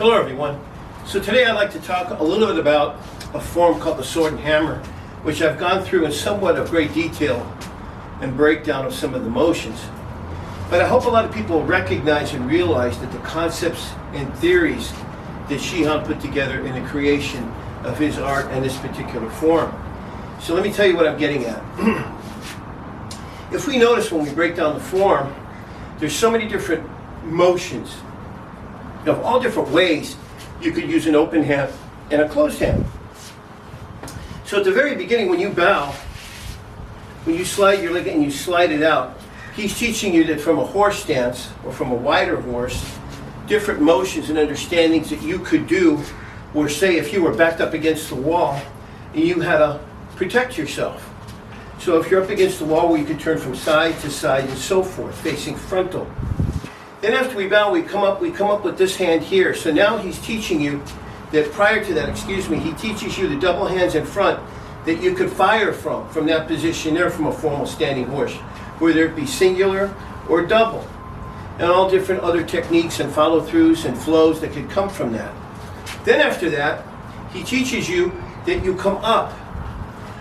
Hello everyone. So today I'd like to talk a little bit about a form called the sword and hammer, which I've gone through in somewhat of great detail and breakdown of some of the motions. But I hope a lot of people recognize and realize that the concepts and theories that Shihan put together in the creation of his art and this particular form. So let me tell you what I'm getting at. If we notice when we break down the form, there's so many different motions of all different ways you could use an open hand and a closed hand. So at the very beginning, when you bow, when you slide your leg and you slide it out, he's teaching you that from a horse stance or from a wider horse, different motions and understandings that you could do, or say if you were backed up against the wall and you had to protect yourself. So if you're up against the wall, where you could turn from side to side and so forth, facing frontal. Then after we bow, we come up with this hand here. So now he's teaching you that prior to that, he teaches you the double hands in front that you could fire from that position there from a formal standing horse, whether it be singular or double, and all different other techniques and follow-throughs and flows that could come from that. Then after that, he teaches you that you come up,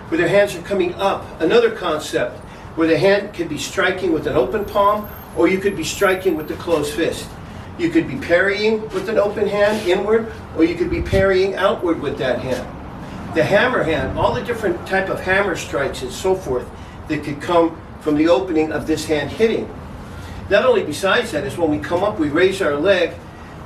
where the hands are coming up. Another concept, where the hand could be striking with an open palm, or you could be striking with the closed fist. You could be parrying with an open hand inward, or you could be parrying outward with that hand. The hammer hand, all the different type of hammer strikes and so forth that could come from the opening of this hand hitting. Not only besides that is when we come up, we raise our leg,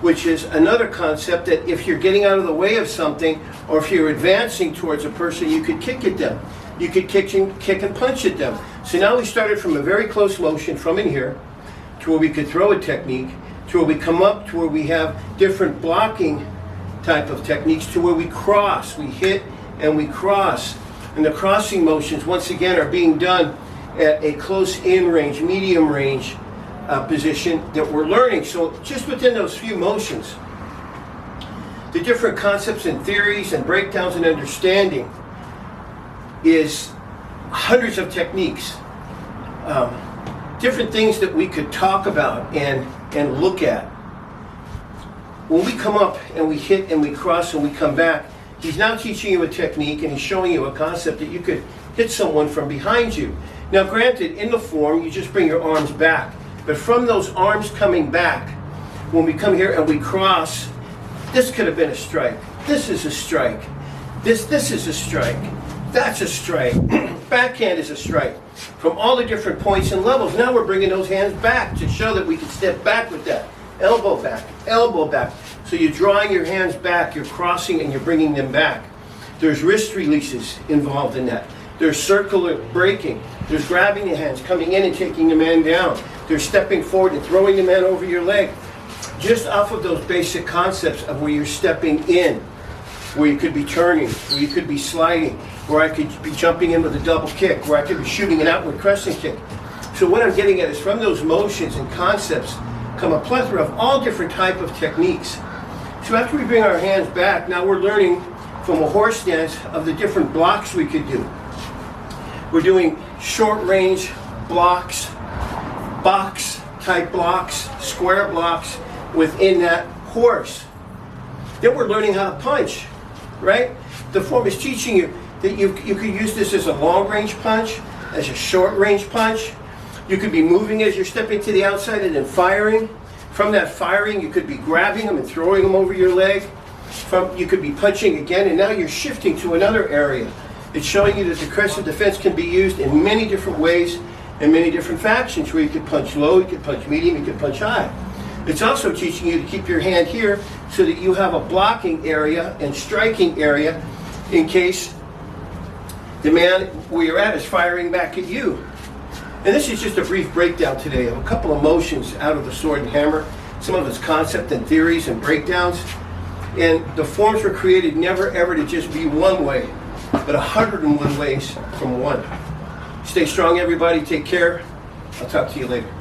which is another concept that if you're getting out of the way of something, or if you're advancing towards a person, you could kick at them. You could kick and punch at them. So now we started from a very close motion from in here, to where we could throw a technique, to where we come up, to where we have different blocking type of techniques, to where we cross, we hit and we cross. And the crossing motions, once again, are being done at a close in range, medium range position that we're learning. So just within those few motions, the different concepts and theories and breakdowns and understanding is hundreds of techniques. Different things that we could talk about and look at. When we come up and we hit and we cross and we come back, he's now teaching you a technique and he's showing you a concept that you could hit someone from behind you. Now granted, in the form, you just bring your arms back. But from those arms coming back, when we come here and we cross, this could have been a strike. This is a strike. This is a strike. That's a strike. Backhand is a strike. From all the different points and levels, now we're bringing those hands back to show that we can step back with that. Elbow back, elbow back. So you're drawing your hands back, you're crossing and you're bringing them back. There's wrist releases involved in that. There's circular breaking. There's grabbing the hands, coming in and taking the man down. There's stepping forward and throwing the man over your leg. Just off of those basic concepts of where you're stepping in, where you could be turning, where you could be sliding, where I could be jumping in with a double kick, where I could be shooting an outward crescent kick. So what I'm getting at is from those motions and concepts come a plethora of all different type of techniques. So after we bring our hands back, now we're learning from a horse stance of the different blocks we could do. We're doing short range blocks, box type blocks, square blocks within that horse. Then we're learning how to punch, right? The form is teaching you that you could use this as a long range punch, as a short range punch. You could be moving as you're stepping to the outside and then firing. From that firing, you could be grabbing them and throwing them over your leg. You could be punching again, and now you're shifting to another area. It's showing you that the crescent defense can be used in many different ways and many different factions, where you could punch low, you could punch medium, you could punch high. It's also teaching you to keep your hand here so that you have a blocking area and striking area in case the man where you're at is firing back at you. And this is just a brief breakdown today of a couple of motions out of the sword and hammer, some of its concept and theories and breakdowns. And the forms were created never ever to just be one way, but 101 ways from one. Stay strong, everybody. Take care. I'll talk to you later.